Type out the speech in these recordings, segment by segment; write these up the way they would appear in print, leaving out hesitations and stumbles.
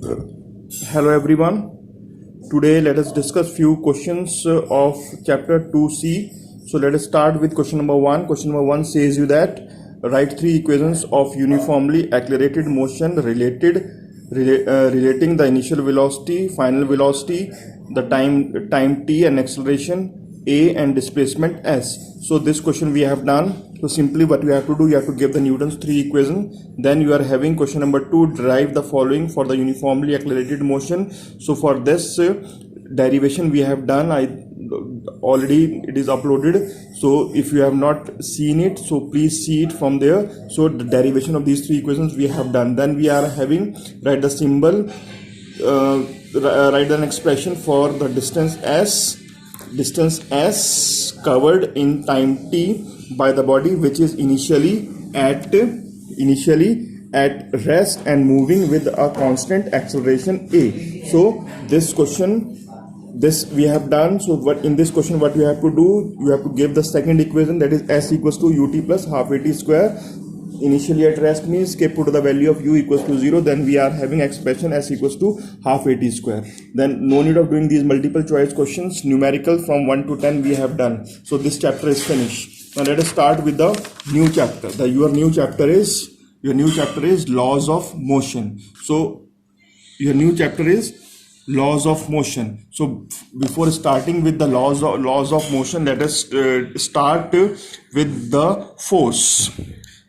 Hello everyone. Today let us discuss few questions of chapter 2C. So let us start with question number 1. Question number 1 says you that write three equations of uniformly accelerated motion relating the initial velocity, final velocity, the time t and acceleration a and displacement s. So this question we have done. So simply what you have to do, you have to give the Newton's three equation. Then you are having question number 2, derive the following for the uniformly accelerated motion. So for this derivation we have done, already it is uploaded. So if you have not seen it, so please see it from there. So the derivation of these three equations we have done. Then we are having write the symbol, write an expression for the distance s covered in time t by the body which is initially at rest and moving with a constant acceleration a. So this we have done. So what in this question what you have to do, you have to give the second equation, that is s equals to ut plus half at square. Initially at rest means put the value of u equals to 0. Then we are having expression s equals to half at square. Then no need of doing these multiple choice questions. Numerical from 1 to 10 we have done. So this chapter is finished. Now let us start with the new chapter. Your new chapter is laws of motion. So your new chapter is laws of motion. So before starting with the laws of motion, let us start with the force.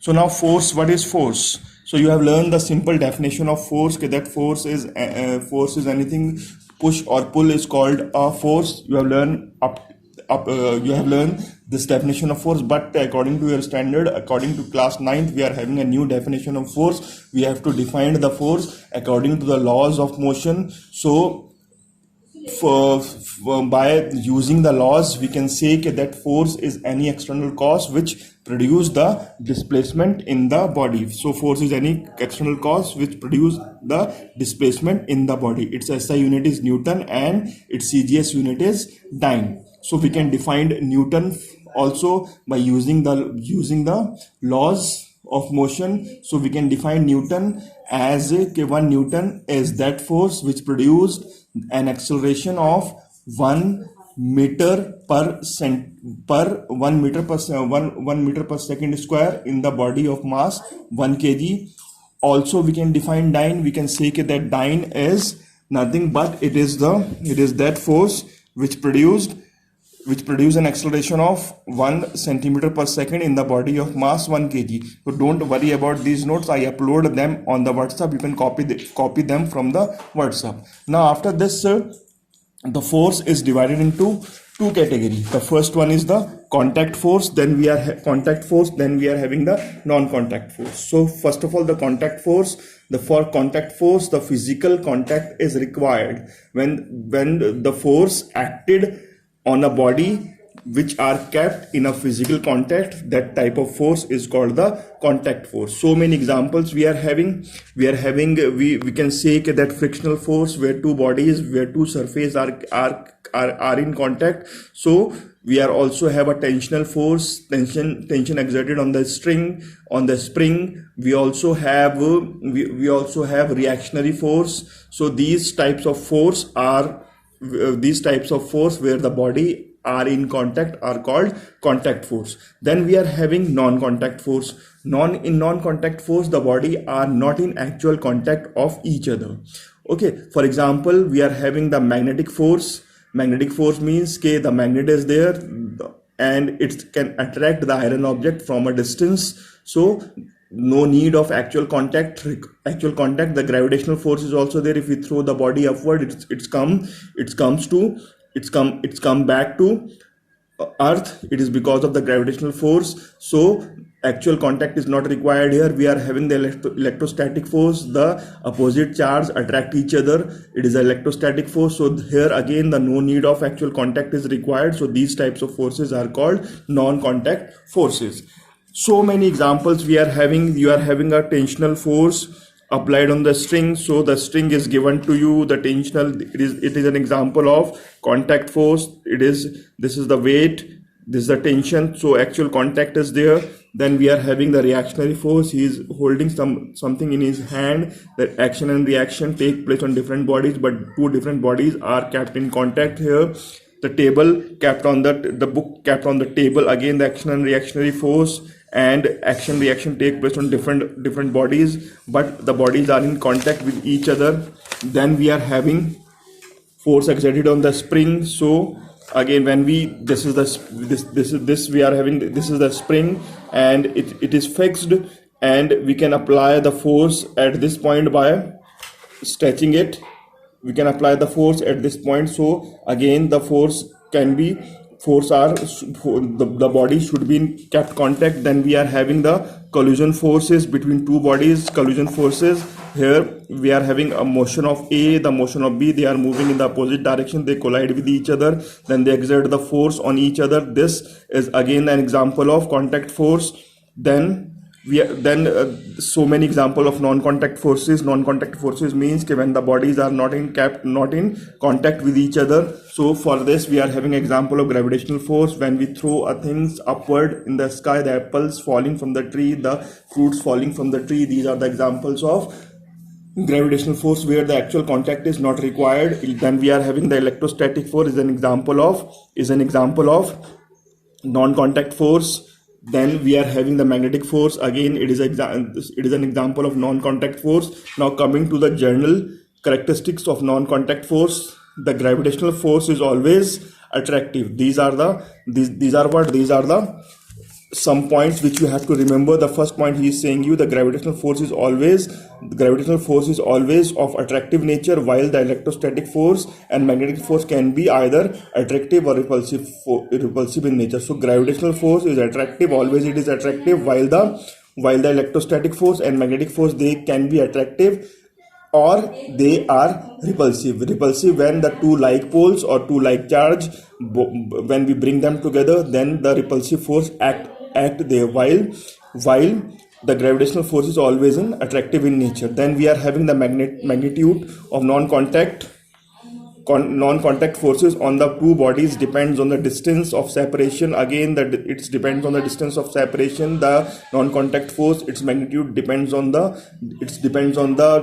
So now force, what is force? So you have learned the simple definition of force, that force is anything push or pull is called a force. You have learned you have learned this definition of force, but according to your standard, according to class 9th, we are having a new definition of force. We have to define the force according to the laws of motion. So by using the laws, we can say that force is any external cause which produce the displacement in the body. So force is any external cause which produce the displacement in the body. Its SI unit is Newton and its CGS unit is dyne. So we can define Newton also by using the laws of motion. So we can define Newton as 1 Newton is that force which produced an acceleration of 1 meter per second square in the body of mass 1 kg. Also we can define dyne. We can say that dyne is nothing but it is that force which produced an acceleration of 1 centimeter per second in the body of mass 1 kg. So don't worry about these notes. I upload them on the WhatsApp. You can copy them from the WhatsApp. Now after this, the force is divided into two categories. The first one is the contact force. Then we are having the non-contact force. So first of all, the contact force. For contact force, the physical contact is required when the force acted on a body which are kept in a physical contact. That type of force is called the contact force. So many examples we are having. We can say that frictional force, where two surfaces are in contact. So we are also have a tensional force, tension exerted on the string, on the spring. We also have reactionary force. So these types of force where the body are in contact are called contact force. Then we are having non-contact force. In non-contact force, the body are not in actual contact of each other. Okay, for example, we are having the magnetic force. Magnetic force means the magnet is there and it can attract the iron object from a distance. So no need of actual contact. The gravitational force is also there. If we throw the body upward, it's come back to earth. It is because of the gravitational force. So actual contact is not required here. We are having the electrostatic force. The opposite charge attract each other. It is electrostatic force. So here again the no need of actual contact is required. So these types of forces are called non-contact forces. So many examples we are having. You are having a tensional force applied on the string. So the string is given to you, the tensional, it is an example of contact force. This is the weight, this is the tension. So actual contact is there. Then we are having the reactionary force. He is holding something in his hand. That action and reaction take place on different bodies, but two different bodies are kept in contact here. The table kept on the book kept on the table. Again, the action and reactionary force and action reaction take place on different bodies, but the bodies are in contact with each other. Then we are having force exerted on the spring. So again, when we this is the spring, and it is fixed, and we can apply the force at this point by stretching it. We can apply the force at this point. So again, the force can be the body should be in kept contact. Then we are having the collision forces between two bodies. Collision forces, here we are having a motion of A, the motion of B. They are moving in the opposite direction. They collide with each other. Then they exert the force on each other. This is again an example of contact force. Then so many example of non-contact forces. Non-contact forces means when the bodies are not in contact with each other. So for this we are having example of gravitational force. When we throw things upward in the sky, the apples falling from the tree, the fruits falling from the tree, these are the examples of gravitational force where the actual contact is not required. Then we are having the electrostatic force is an example of non-contact force. Then we are having the magnetic force. Again, it is an example of non-contact force. Now coming to the general characteristics of non-contact force, the gravitational force is always attractive. These are some points which you have to remember. The first point, he is saying you the gravitational force is always of attractive nature, while the electrostatic force and magnetic force can be either attractive or repulsive in nature. So gravitational force is attractive, always it is attractive, while the electrostatic force and magnetic force, they can be attractive or they are repulsive when the two like poles or two like charge, when we bring them together, then the repulsive force act there, while the gravitational force is always attractive in nature. Then we are having the magnitude of non-contact forces on the two bodies depends on the distance of separation. Again, it depends on the distance of separation. The non-contact force, its magnitude depends on the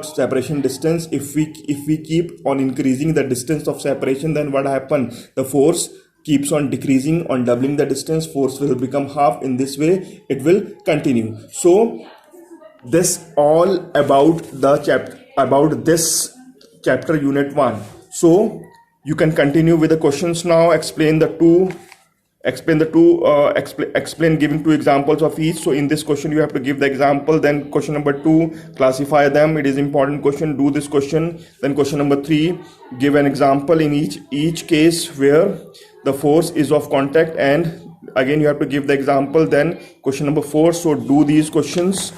separation distance. If we keep on increasing the distance of separation, then what happens? The force keeps on decreasing. On doubling the distance, force will become half. In this way it will continue. So this all about this chapter unit 1. So you can continue with the questions now. Explain giving two examples of each. So in this question you have to give the example. Then question number 2, classify them. It is important question. Do this question. Then question number 3, give an example in each case where the force is of contact, and again you have to give the example. Then question number 4, so do these questions,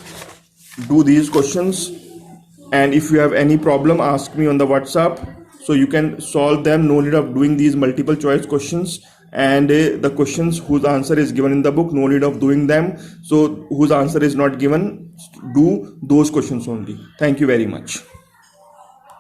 and if you have any problem, ask me on the WhatsApp, so you can solve them. No need of doing these multiple choice questions, and the questions whose answer is given in the book, no need of doing them. So whose answer is not given, do those questions only. Thank you very much.